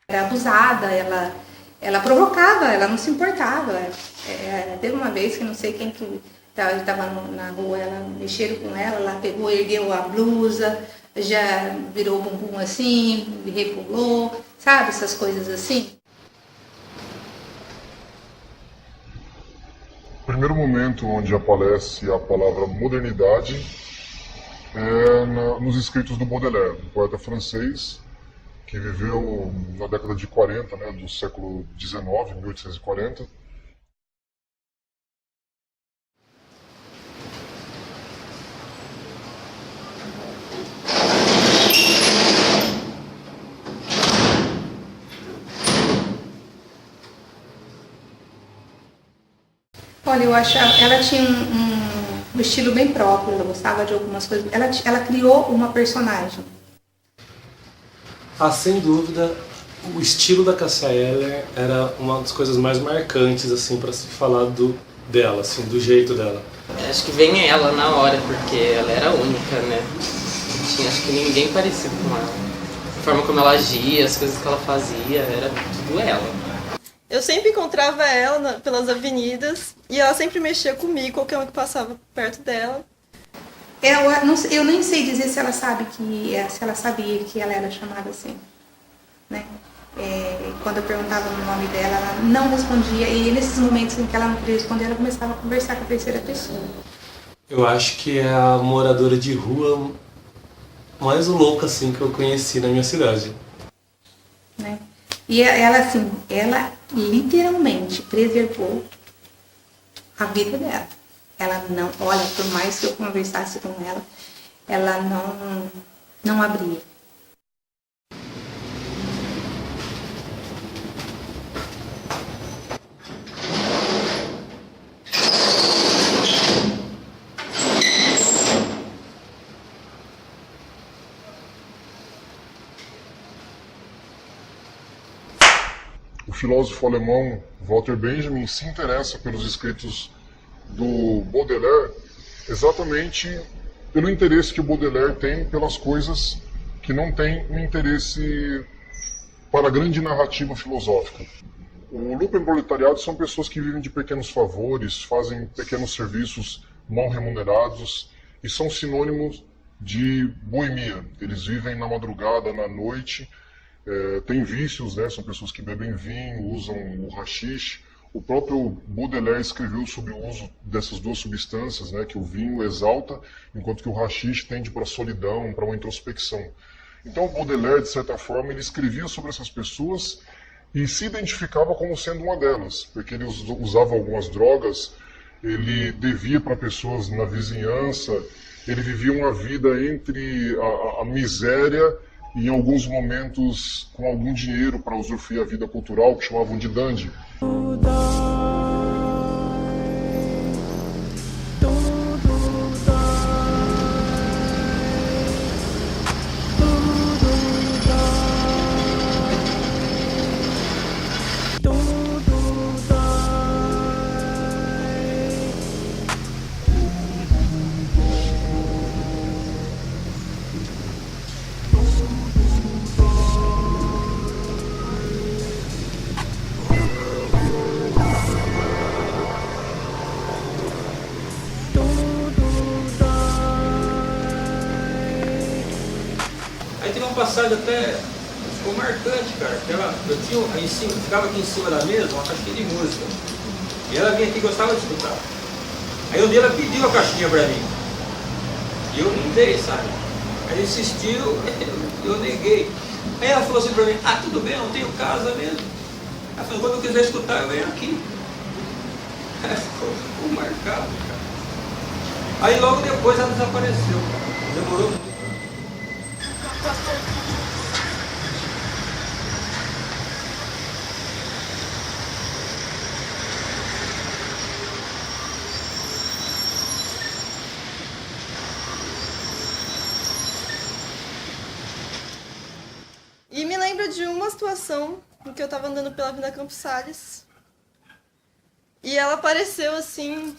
Era abusada, ela provocava, ela não se importava. Teve uma vez que não sei quem que estava na rua, mexeram com ela pegou, ergueu a blusa, já virou o bumbum assim, rebolou, sabe, essas coisas assim. O primeiro momento onde aparece a palavra modernidade nos escritos do Baudelaire, um poeta francês que viveu na década de 40, né, do século XIX, 1840. Olha, eu acho ela tinha um estilo bem próprio, ela gostava de algumas coisas. Ela criou uma personagem. Sem dúvida, o estilo da Cássia Eller era uma das coisas mais marcantes assim para se falar dela, assim, do jeito dela. Acho que vem ela na hora, porque ela era única, né? Não tinha, acho que ninguém parecido com ela. A forma como ela agia, as coisas que ela fazia, era tudo ela. Eu sempre encontrava ela pelas avenidas e ela sempre mexia comigo, qualquer um que passava perto dela. Eu nem sei dizer se ela sabia que ela era chamada assim, né? Quando eu perguntava o nome dela, ela não respondia, e nesses momentos em que ela não queria responder, ela começava a conversar com a terceira pessoa. Eu acho que é a moradora de rua mais louca assim que eu conheci na minha cidade. Né? E ela literalmente preservou a vida dela. Ela não, olha, por mais que eu conversasse com ela não abria. O filósofo alemão Walter Benjamin se interessa pelos escritos do Baudelaire exatamente pelo interesse que o Baudelaire tem pelas coisas que não têm um interesse para a grande narrativa filosófica. O lucro e proletariado são pessoas que vivem de pequenos favores, fazem pequenos serviços mal remunerados e são sinônimos de boemia. Eles vivem na madrugada, na noite, têm vícios, né? São pessoas que bebem vinho, usam o haxixe. O próprio Baudelaire escreveu sobre o uso dessas duas substâncias, né? Que o vinho exalta, enquanto que o haxixe tende para a solidão, para uma introspecção. Então o Baudelaire, de certa forma, ele escrevia sobre essas pessoas e se identificava como sendo uma delas, porque ele usava algumas drogas, ele devia para pessoas na vizinhança, ele vivia uma vida entre a miséria e em alguns momentos com algum dinheiro para usufruir a vida cultural, que chamavam de dandy. Aí teve uma passagem até, ficou marcante, cara, porque eu tinha em cima, ficava aqui em cima da mesa uma caixinha de música, e ela vinha aqui e gostava de escutar. Aí um dia ela pediu a caixinha pra mim, e eu não dei, sabe? Ela insistiu, eu neguei. Aí ela falou assim pra mim, tudo bem, eu não tenho casa mesmo. Ela falou, quando eu quiser escutar, eu venho aqui. Aí ficou marcado, cara. Aí logo depois ela desapareceu, cara. Demorou muito. E me lembro de uma situação em que eu tava andando pela Avenida Campos Sales e ela apareceu assim,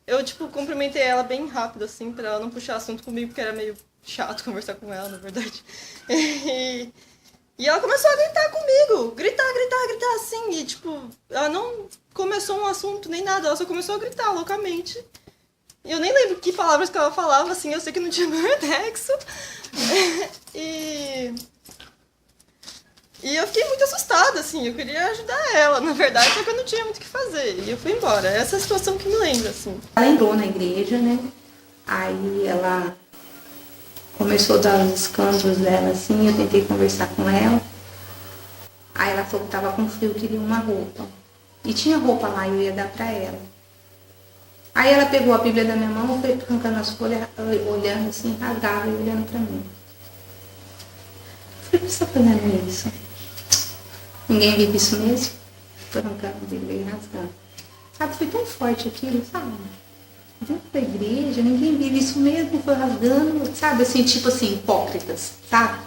Eu, cumprimentei ela bem rápido, assim, pra ela não puxar assunto comigo, porque era meio chato conversar com ela, na verdade. E ela começou a gritar comigo, gritar, assim, e, ela não começou um assunto nem nada, ela só começou a gritar loucamente. Eu nem lembro que palavras que ela falava, assim, eu sei que não tinha meu nexo. E eu fiquei muito assustada, assim, eu queria ajudar ela, na verdade, só que eu não tinha muito o que fazer, e eu fui embora. Essa é a situação que me lembra, assim. Ela entrou na igreja, né? Aí ela começou a dar os escândalos dela, assim, eu tentei conversar com ela. Aí ela falou que estava com frio, queria uma roupa. E tinha roupa lá, eu ia dar pra ela. Aí ela pegou a Bíblia da minha mão, foi arrancando as folhas, olhando assim, rasgava e olhando pra mim. Eu falei, por que você tá fazendo isso? Ninguém vive isso mesmo? Foi arrancando a Bíblia e rasgando. Sabe, foi tão forte aquilo, sabe? Dentro da igreja, ninguém vive isso mesmo, foi rasgando, sabe? Assim, hipócritas, sabe?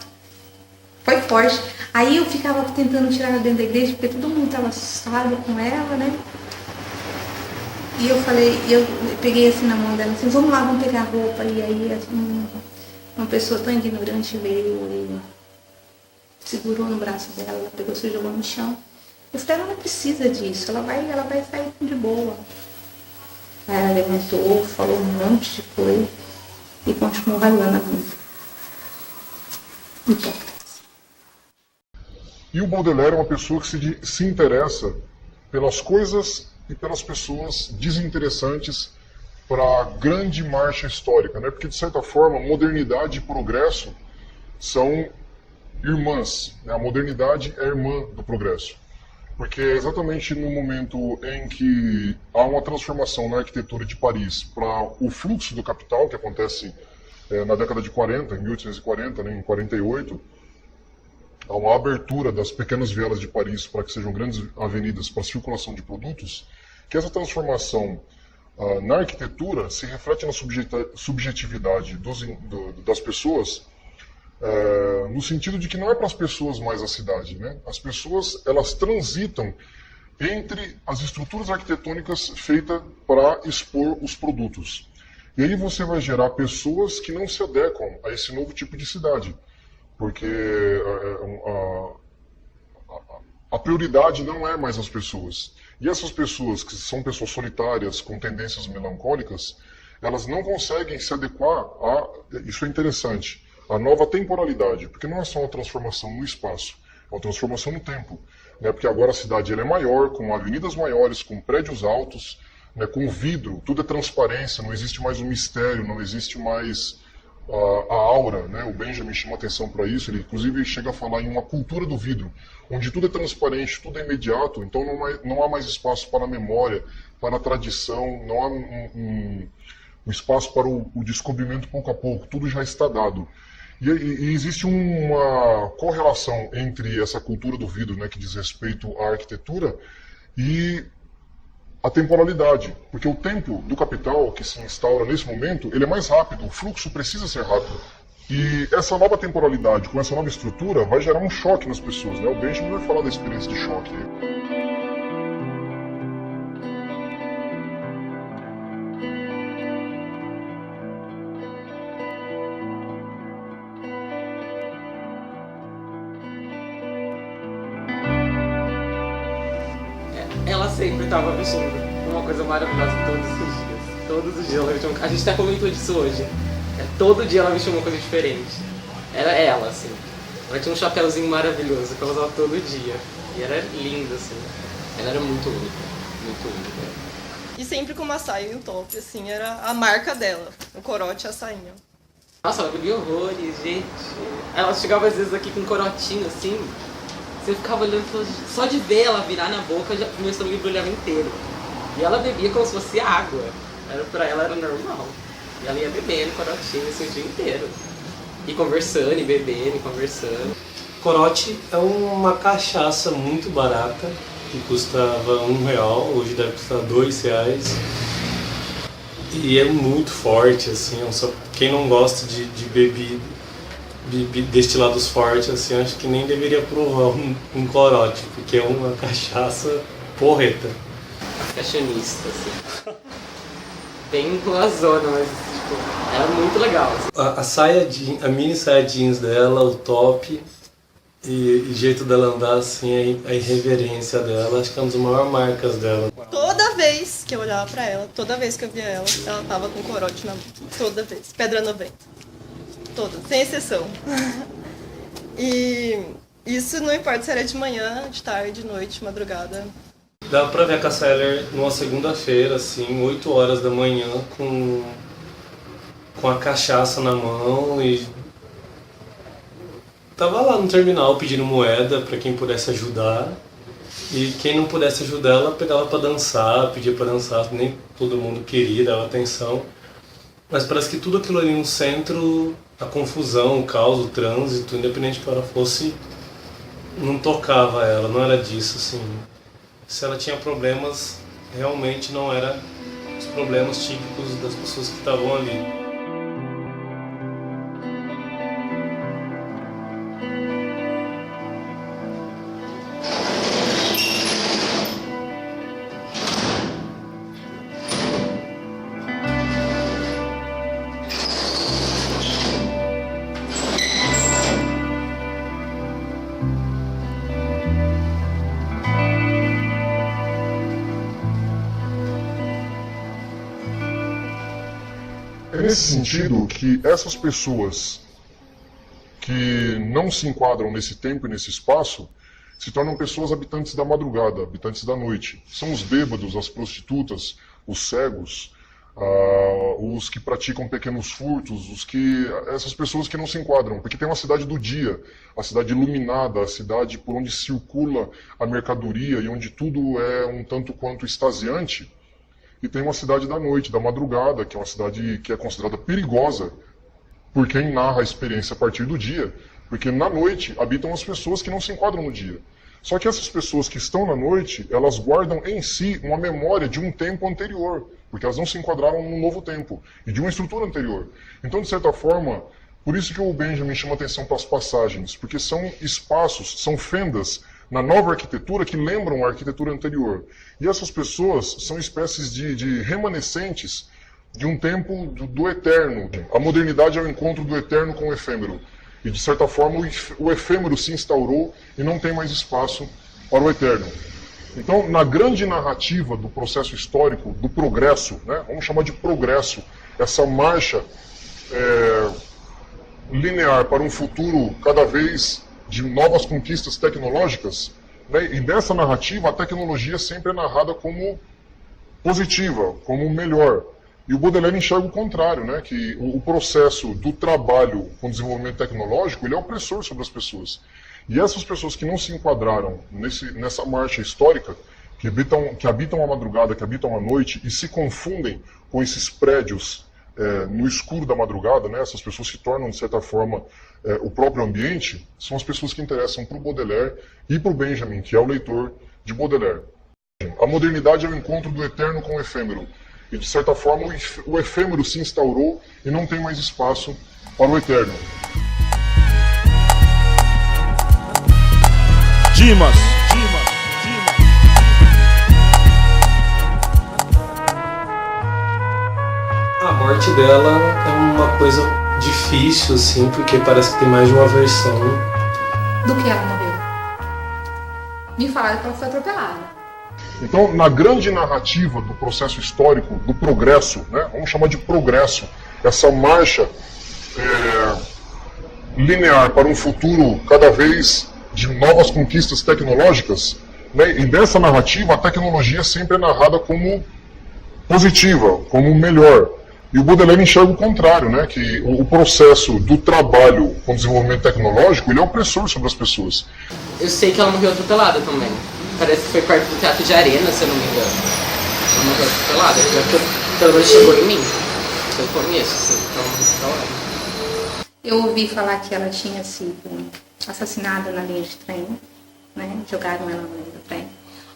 Foi forte. Aí eu ficava tentando tirar ela dentro da igreja, porque todo mundo estava assustado com ela, né? E eu falei, eu peguei assim na mão dela, assim, vamos lá, vamos pegar a roupa. E aí uma pessoa tão ignorante veio e segurou no braço dela, ela pegou, se jogou no chão. Eu falei, ela não precisa disso, ela vai sair de boa. Aí ela levantou, falou um monte de coisa e continuou rasgando a vida. Hipócritas. E o Baudelaire é uma pessoa que se interessa pelas coisas e pelas pessoas desinteressantes para a grande marcha histórica, né? Porque, de certa forma, modernidade e progresso são irmãs, né? A modernidade é irmã do progresso. Porque é exatamente no momento em que há uma transformação na arquitetura de Paris para o fluxo do capital, que acontece na década de 40, em 1840, né, em 48, há uma abertura das pequenas vielas de Paris para que sejam grandes avenidas para circulação de produtos, que essa transformação na arquitetura se reflete na subjetividade das pessoas, no sentido de que não é para as pessoas mais a cidade, né? As pessoas, elas transitam entre as estruturas arquitetônicas feitas para expor os produtos. E aí você vai gerar pessoas que não se adequam a esse novo tipo de cidade, porque a prioridade não é mais as pessoas. E essas pessoas, que são pessoas solitárias, com tendências melancólicas, elas não conseguem se adequar a, isso é interessante, a nova temporalidade, porque não é só uma transformação no espaço, é uma transformação no tempo. Né? Porque agora a cidade ela é maior, com avenidas maiores, com prédios altos, né? Com vidro, tudo é transparência, não existe mais o mistério, não existe mais a aura. Né? O Benjamin chama atenção para isso, ele inclusive chega a falar em uma cultura do vidro, onde tudo é transparente, tudo é imediato, então não há mais espaço para a memória, para a tradição, não há um espaço para o descobrimento pouco a pouco, tudo já está dado. E existe uma correlação entre essa cultura do vidro, né, que diz respeito à arquitetura, e a temporalidade. Porque o tempo do capital que se instaura nesse momento, ele é mais rápido, o fluxo precisa ser rápido. E essa nova temporalidade, com essa nova estrutura, vai gerar um choque nas pessoas. Né? O Benjamin vai falar da experiência de choque. Ela sempre estava vestindo uma coisa maravilhosa todos os dias. Todos os dias ela vestia a gente até comentou disso hoje. Todo dia ela vestia uma coisa diferente. Era ela, assim. Ela tinha um chapéuzinho maravilhoso que ela usava todo dia. E era linda, assim. Ela era muito única. Muito única. E sempre com uma saia e um top, assim, era a marca dela. O corote e a sainha. Nossa, ela bebia horrores, gente. Ela chegava às vezes aqui com um corotinho, assim. Você ficava olhando, só de ver ela virar na boca, já meu estômago embrulhava inteiro. E ela bebia como se fosse água. Pra ela era normal. E ela ia bebendo corotinho assim, o dia inteiro. E conversando, e bebendo, e conversando. Corote é uma cachaça muito barata, que custava R$1, hoje deve custar R$2. E é muito forte, assim, quem não gosta de bebida, destilados fortes, assim, acho que nem deveria provar um corote, porque é uma cachaça porreta. Fashionista, assim. bem rolazona, mas tipo, era muito legal. Assim. A mini saia jeans dela, o top e o jeito dela andar assim, a irreverência dela, acho que é uma das maiores marcas dela. Toda vez que eu olhava pra ela, toda vez que eu via ela tava com corote na mão. Toda vez. Pedra 90. Toda, sem exceção. E isso não importa se era de manhã, de tarde, de noite, de madrugada. Dava pra ver a Cássia Eller numa segunda-feira, assim, 8 horas da manhã, com a cachaça na mão e tava lá no terminal pedindo moeda pra quem pudesse ajudar. E quem não pudesse ajudar, ela pegava pra dançar, pedia pra dançar, nem todo mundo queria, dava atenção. Mas parece que tudo aquilo ali no centro, a confusão, o caos, o trânsito, independente de que ela fosse, não tocava ela, não era disso, assim. Se ela tinha problemas, realmente não eram os problemas típicos das pessoas que estavam ali. É nesse sentido que essas pessoas que não se enquadram nesse tempo e nesse espaço se tornam pessoas habitantes da madrugada, habitantes da noite. São os bêbados, as prostitutas, os cegos, os que praticam pequenos furtos, essas pessoas que não se enquadram, porque tem uma cidade do dia, a cidade iluminada, a cidade por onde circula a mercadoria e onde tudo é um tanto quanto extasiante. E tem uma cidade da noite, da madrugada, que é uma cidade que é considerada perigosa por quem narra a experiência a partir do dia, porque na noite habitam as pessoas que não se enquadram no dia. Só que essas pessoas que estão na noite, elas guardam em si uma memória de um tempo anterior, porque elas não se enquadraram num novo tempo, e de uma estrutura anterior. Então, de certa forma, por isso que o Benjamin chama atenção para as passagens, porque são espaços, são fendas na nova arquitetura que lembram a arquitetura anterior. E essas pessoas são espécies de remanescentes de um tempo do eterno. A modernidade é o encontro do eterno com o efêmero. E, de certa forma, o efêmero se instaurou e não tem mais espaço para o eterno. Então, na grande narrativa do processo histórico, do progresso, né, vamos chamar de progresso, essa marcha linear para um futuro cada vez de novas conquistas tecnológicas, né, e nessa narrativa a tecnologia sempre é narrada como positiva, como melhor. E o Baudelaire enxerga o contrário, né, que o processo do trabalho com desenvolvimento tecnológico ele é opressor sobre as pessoas. E essas pessoas que não se enquadraram nessa marcha histórica, que habitam a madrugada, que habitam a noite e se confundem com esses prédios no escuro da madrugada, né, essas pessoas se tornam, de certa forma, o próprio ambiente, são as pessoas que interessam para o Baudelaire e para o Benjamin, que é o leitor de Baudelaire. A modernidade é o encontro do eterno com o efêmero. E, de certa forma, o efêmero se instaurou e não tem mais espaço para o eterno. Dimas. A morte dela é uma coisa difícil, assim, porque parece que tem mais de uma versão. Do que ela morreu? Me falaram que ela foi atropelada. Então, na grande narrativa do processo histórico, do progresso, né, vamos chamar de progresso, essa marcha linear para um futuro cada vez de novas conquistas tecnológicas, né, e dessa narrativa a tecnologia sempre é narrada como positiva, como melhor. E o Baudelaire enxerga o contrário, né, que o processo do trabalho com desenvolvimento tecnológico ele é opressor sobre as pessoas. Eu sei que ela morreu atropelada também. Parece que foi perto do Teatro de Arena, se eu não me engano. Ela morreu atropelada, pelo menos chegou em mim. Eu conheço, assim, então Eu ouvi falar que ela tinha sido assassinada na linha de trem, né? Jogaram ela na linha do trem.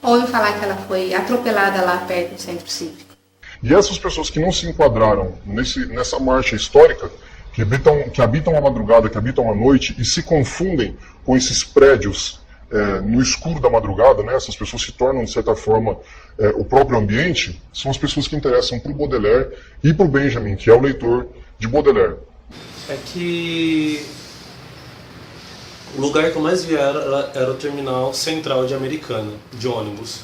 Ouvi falar que ela foi atropelada lá perto do centro cívico. E essas pessoas que não se enquadraram nessa marcha histórica, que habitam a madrugada, que habitam a noite e se confundem com esses prédios no escuro da madrugada, né, essas pessoas se tornam, de certa forma, o próprio ambiente, são as pessoas que interessam para o Baudelaire e para o Benjamin, que é o leitor de Baudelaire. É que o lugar que eu mais via era o terminal central de Americana, de ônibus.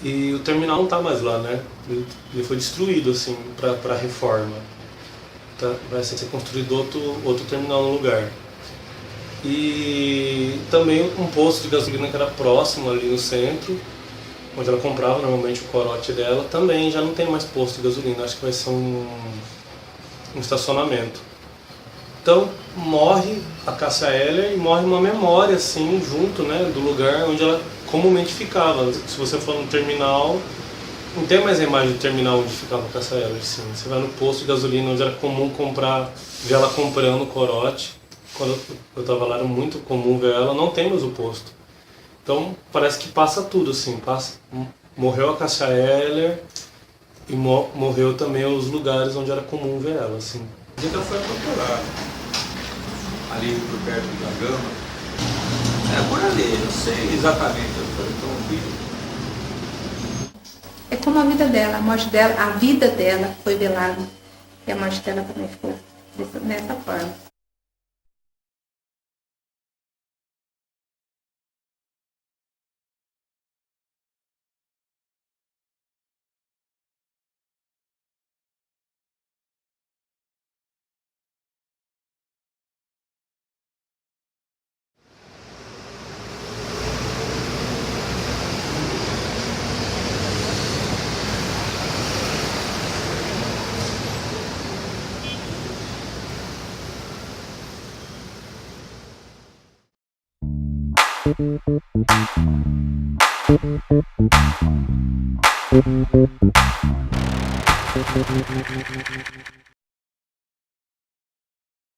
E o terminal não está mais lá, né? Ele foi destruído, assim, para reforma. Vai ser construído outro terminal no lugar. E também um posto de gasolina que era próximo ali no centro, onde ela comprava normalmente o corote dela, também já não tem mais posto de gasolina, acho que vai ser um estacionamento. Então morre a Cássia Eller e morre uma memória assim, junto, né, do lugar onde ela comumente ficava. Se você for no terminal, não tem mais a imagem do terminal onde ficava a Cássia Eller, assim. Você vai no posto de gasolina onde era comum ver ela comprando corote. Quando eu estava lá era muito comum ver ela, não tem mais o posto. Então parece que passa tudo, assim, morreu a Cássia Eller e morreu também os lugares onde era comum ver ela, assim. Então foi atropelado, ali por perto da Gama. É por ali, não sei exatamente, eu não vi. É como a vida dela, a morte dela, a vida dela foi velada. E a morte dela também ficou nessa forma.